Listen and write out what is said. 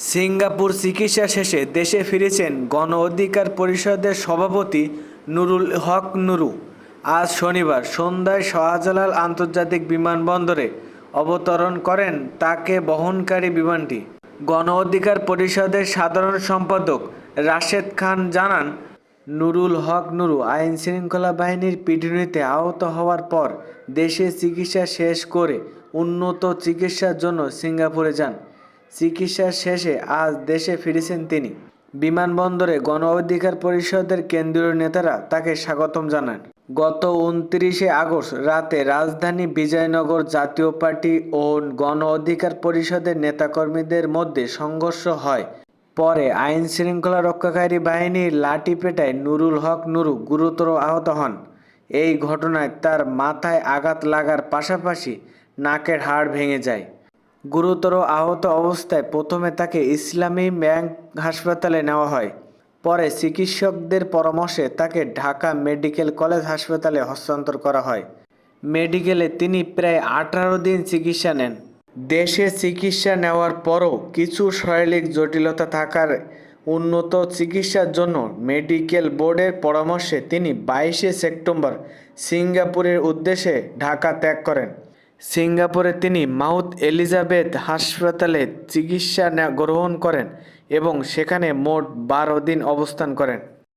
Singapore চিকিৎসা শেষে দেশে ফিরেছেন গণ অধিকার পরিষদের সভাপতি নুরুল হক নুরু। আজ শনিবার সন্ধ্যায় শাহজালাল আন্তর্জাতিক বিমানবন্দরে অবতরণ করেন তাকে বহনকারী বিমানটি। গণ অধিকার পরিষদের সাধারণ সম্পাদক রাশেদ খান জানান, নুরুল হক নুরু আইনশৃঙ্খলা বাহিনীর পিটুনিতে আহত হওয়ার পর দেশে চিকিৎসা শেষ করে উন্নত চিকিৎসার জন্য সিঙ্গাপুরে যান। চিকিৎসা শেষে আজ দেশে ফিরেছেন তিনি। বিমানবন্দরে গণ অধিকার পরিষদের কেন্দ্রীয় নেতারা তাকে স্বাগতম জানান। গত ২৯ আগস্ট রাতে রাজধানী বিজয়নগর জাতীয় পার্টি ও গণ অধিকার পরিষদের নেতাকর্মীদের মধ্যে সংঘর্ষ হয়। পরে আইনশৃঙ্খলা রক্ষাকারী বাহিনীর লাঠিপেটায় নুরুল হক নুরু গুরুতর আহত হন। এই ঘটনায় তার মাথায় আঘাত লাগার পাশাপাশি নাকের হাড় ভেঙে যায়। গুরুতর আহত অবস্থায় প্রথমে তাকে ইসলামী ব্যাংক হাসপাতালে নেওয়া হয়। পরে চিকিৎসকদের পরামর্শে তাকে ঢাকা মেডিকেল কলেজ হাসপাতালে হস্তান্তর করা হয়। মেডিকেলে তিনি প্রায় 18 দিন চিকিৎসা নেন। দেশে চিকিৎসা নেওয়ার পরও কিছু শারীরিক জটিলতা থাকার উন্নত চিকিৎসার জন্য মেডিকেল বোর্ডের পরামর্শে তিনি 22 সেপ্টেম্বর সিঙ্গাপুরের উদ্দেশ্যে ঢাকা ত্যাগ করেন। সিঙ্গাপুরে তিনি মাউন্ট এলিজাবেথ হাসপাতালে চিকিৎসা গ্রহণ করেন এবং সেখানে মোট 12 দিন অবস্থান করেন।